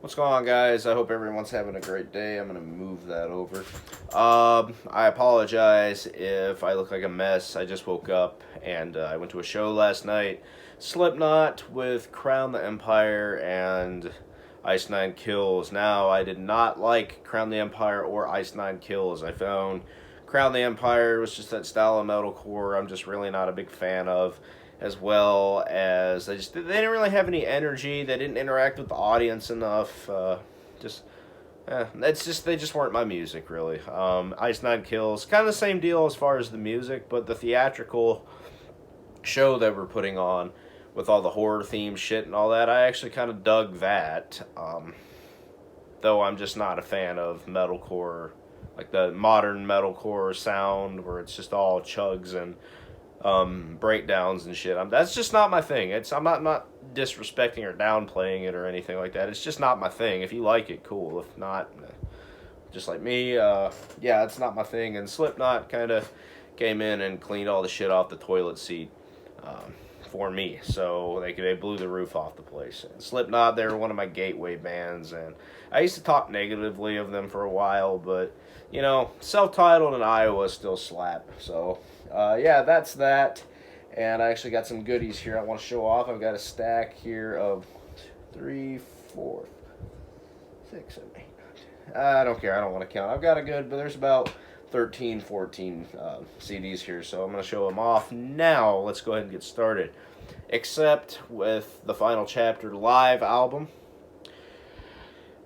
What's going on, guys? I hope everyone's having a great day. I'm going to move that over. I apologize if I look like a mess. I just woke up and I went to a show last night. Slipknot with Crown the Empire and Ice Nine Kills. Now, I did not like Crown the Empire or Ice Nine Kills. I found Crown the Empire was just that style of metalcore I'm just really not a big fan of, as well as they didn't really have any energy. They didn't interact with the audience enough. Just it's just they just weren't my music really. Ice Nine Kills, kind of the same deal as far as the music, but the theatrical show that we're putting on with all the horror theme shit and all that, I actually kind of dug that. Though I'm just not a fan of metalcore, like the modern metalcore sound where it's just all chugs and breakdowns and shit. That's just not my thing. I'm not disrespecting or downplaying it or anything like that. It's just not my thing. If you like it, cool. If not, just like me, yeah, it's not my thing. And Slipknot kind of came in and cleaned all the shit off the toilet seat for me. So they blew the roof off the place. And Slipknot, they were one of my gateway bands, and I used to talk negatively of them for a while, but you know, self-titled in Iowa still slap. So yeah, that's that. And I actually got some goodies here I want to show off. I've got a stack here of 3, 4, 6, 7, 8, 9, 10. I don't care. I don't want to count. I've got a good, but there's about 13, 14 CDs here. So I'm going to show them off now. Let's go ahead and get started. Except with the Final Chapter live album.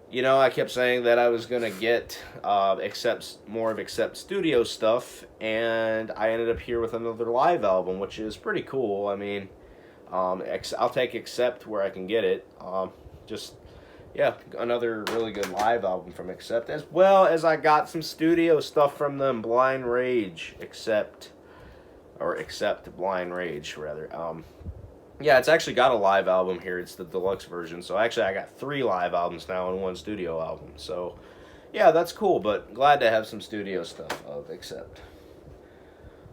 You know, I kept saying that I was going to get more of Accept studio stuff, and I ended up here with another live album, which is pretty cool. I mean, I'll take Accept where I can get it. Yeah, another really good live album from Accept, as well as I got some studio stuff from them, Blind Rage, Accept Blind Rage, rather. Yeah, it's actually got a live album here. It's the deluxe version. So actually I got 3 live albums now and 1 studio album. So yeah, that's cool, but glad to have some studio stuff of Accept.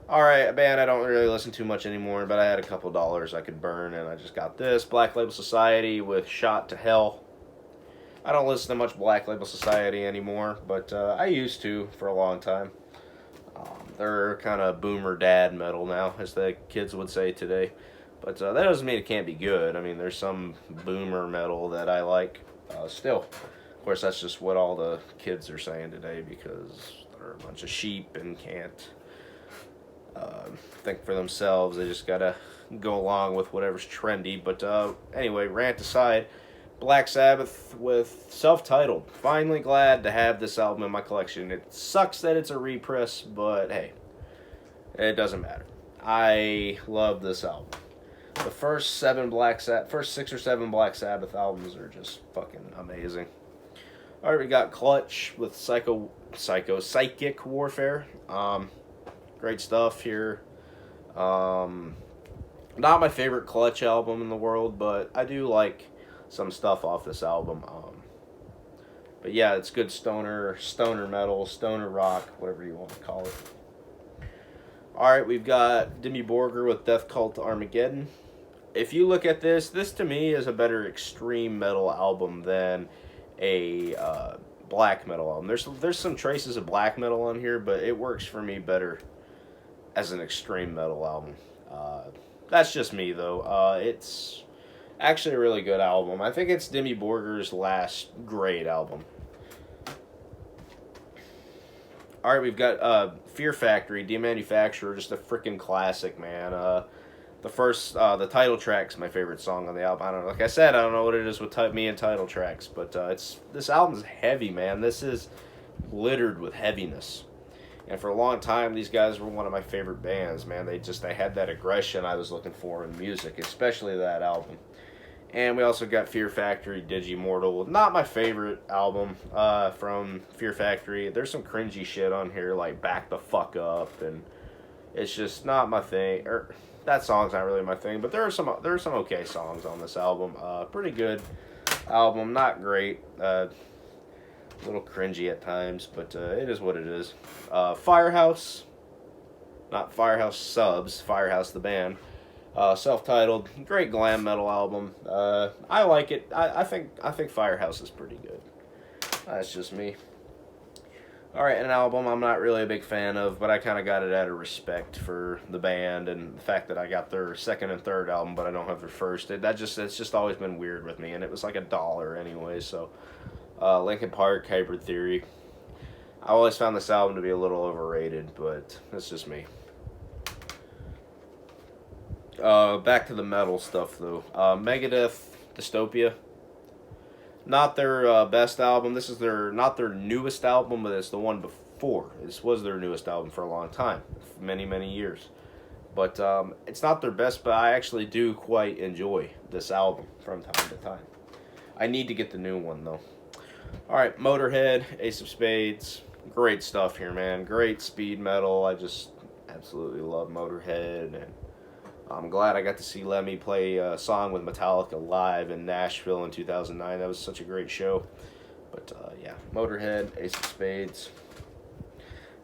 Alright, a band I don't really listen to much anymore, but I had a couple dollars I could burn, and I just got this. Black Label Society with Shot to Hell. I don't listen to much Black Label Society anymore, but I used to for a long time. They're kind of boomer dad metal now, as the kids would say today. But that doesn't mean it can't be good. I mean, there's some boomer metal that I like still. Of course, that's just what all the kids are saying today because they're a bunch of sheep and can't think for themselves. They just gotta go along with whatever's trendy. But anyway, rant aside, Black Sabbath with Self-Titled. Finally glad to have this album in my collection. It sucks that it's a repress, but hey, it doesn't matter. I love this album. The first 6 or 7 Black Sabbath albums are just fucking amazing. Alright, we got Clutch with Psychic Warfare. Great stuff here. Not my favorite Clutch album in the world, but I do like some stuff off this album. But yeah, it's good stoner metal, stoner rock, whatever you want to call it. Alright, we've got Demi Borger with Death Cult to Armageddon. If you look at this to me is a better extreme metal album than a black metal album. There's some traces of black metal on here, but it works for me better as an extreme metal album. That's just me, though. It's actually a really good album. I think it's Demi Borger's last great album. Alright, we've got Fear Factory, Demanufacturer, just a freaking classic, man. The title track's my favorite song on the album. I don't know, like I said, I don't know what it is with me and title tracks, but this album's heavy, man. This is littered with heaviness. And for a long time, these guys were one of my favorite bands, man. They had that aggression I was looking for in music, especially that album. And we also got Fear Factory, Digi Mortal. Not my favorite album from Fear Factory. There's some cringy shit on here, like Back the Fuck Up, and it's just not my thing. That song's not really my thing, but there are some okay songs on this album. Pretty good album, not great. A little cringy at times, but it is what it is. Firehouse, not Firehouse Subs, Firehouse the band. Self-titled, great glam metal album. I like it. I think Firehouse is pretty good. That's just me. All right, an album I'm not really a big fan of, but I kind of got it out of respect for the band and the fact that I got their second and third album, but I don't have their first. It's just always been weird with me, and it was like $1 anyway. So, Linkin Park, Hybrid Theory. I always found this album to be a little overrated, but that's just me. Back to the metal stuff though. Megadeth Dystopia. Not their best album. This is not their newest album, but it's the one before. This was their newest album for a long time, many years. But it's not their best, but I actually do quite enjoy this album from time to time. I need to get the new one though. All right, Motorhead, Ace of Spades, great stuff here, man. Great speed metal. I just absolutely love Motorhead, and I'm glad I got to see Lemmy play a song with Metallica live in Nashville in 2009. That was such a great show. But yeah, Motorhead, Ace of Spades.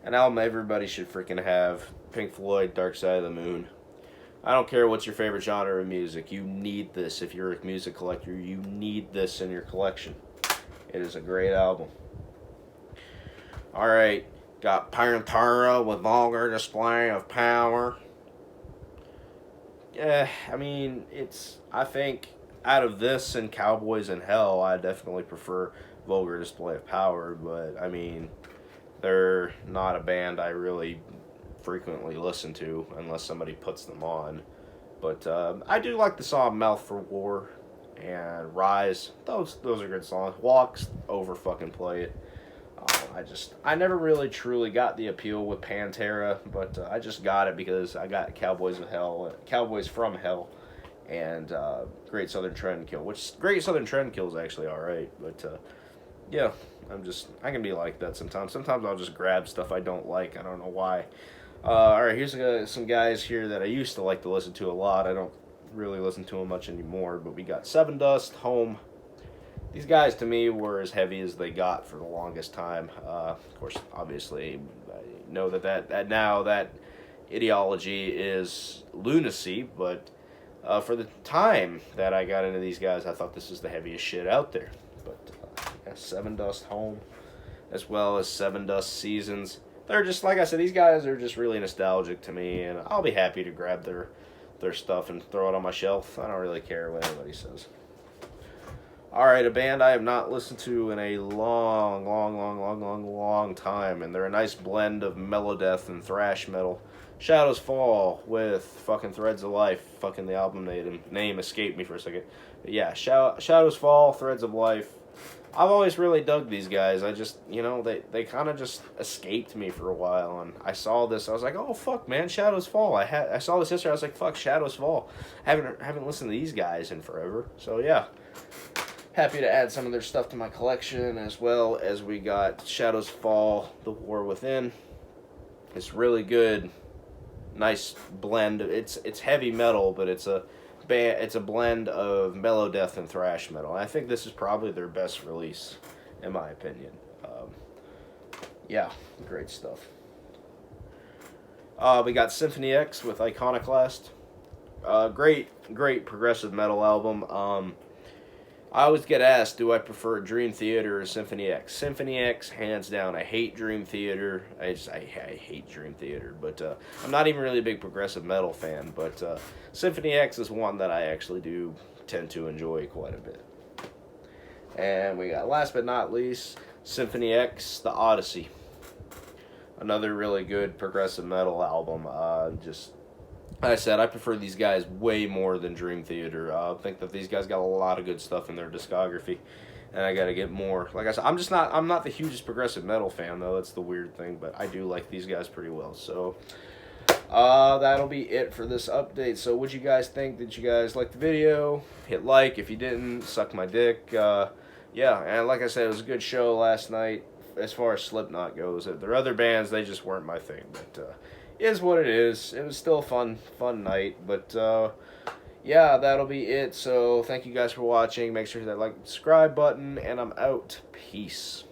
An album everybody should freaking have. Pink Floyd, Dark Side of the Moon. I don't care what's your favorite genre of music. You need this. If you're a music collector, you need this in your collection. It is a great album. Alright, got Pantera with Vulgar Display of Power. Yeah, I mean, I think out of this and Cowboys in Hell, I definitely prefer Vulgar Display of Power, but I mean, they're not a band I really frequently listen to unless somebody puts them on. But I do like the song Mouth for War and Rise. Those are good songs. Walks, over fucking play it. I never really truly got the appeal with Pantera, but I just got it because I got Cowboys from Hell, and Great Southern Trendkill, which Great Southern Trendkill is actually alright, but yeah, I can be like that sometimes. Sometimes I'll just grab stuff I don't like. I don't know why. Alright, here's some guys here that I used to like to listen to a lot. I don't really listen to them much anymore, but we got Seven Dust, Home. These guys, to me, were as heavy as they got for the longest time. Of course, obviously, I know that now that ideology is lunacy, but for the time that I got into these guys, I thought this was the heaviest shit out there. But yeah, Seven Dust Home, as well as Seven Dust Seasons. They're just, like I said, these guys are just really nostalgic to me, and I'll be happy to grab their stuff and throw it on my shelf. I don't really care what anybody says. Alright, a band I have not listened to in a long time, and they're a nice blend of melodeath and thrash metal. Shadows Fall with fucking Threads of Life. Fucking the album name escaped me for a second. But yeah, Shadows Fall, Threads of Life. I've always really dug these guys. I just, they kind of just escaped me for a while, and I saw this. I was like, oh fuck, man, Shadows Fall. I saw this yesterday. I was like, fuck, Shadows Fall. Haven't listened to these guys in forever. So yeah. Happy to add some of their stuff to my collection, as well as we got Shadows Fall, The War Within. It's really good, nice blend. It's heavy metal, but it's a blend of melodeath and thrash metal. And I think this is probably their best release, in my opinion. Yeah, great stuff. We got Symphony X with Iconoclast. Great progressive metal album. I always get asked, do I prefer Dream Theater or Symphony X? Symphony X, hands down. I hate Dream Theater. I hate Dream Theater, but I'm not even really a big progressive metal fan, but Symphony X is one that I actually do tend to enjoy quite a bit. And we got, last but not least, Symphony X, The Odyssey. Another really good progressive metal album. Like I said, I prefer these guys way more than Dream Theater. I think that these guys got a lot of good stuff in their discography, and I gotta get more. Like I said, I'm not the hugest progressive metal fan though. That's the weird thing, but I do like these guys pretty well. So, that'll be it for this update. So, what'd you guys think? Did you guys like the video? Hit like. If you didn't, suck my dick. Yeah, and like I said, it was a good show last night as far as Slipknot goes. There are other bands, they just weren't my thing, but is what it is. It was still a fun night, but yeah, that'll be it. So thank you guys for watching. Make sure to hit that like and subscribe button, and I'm out. Peace.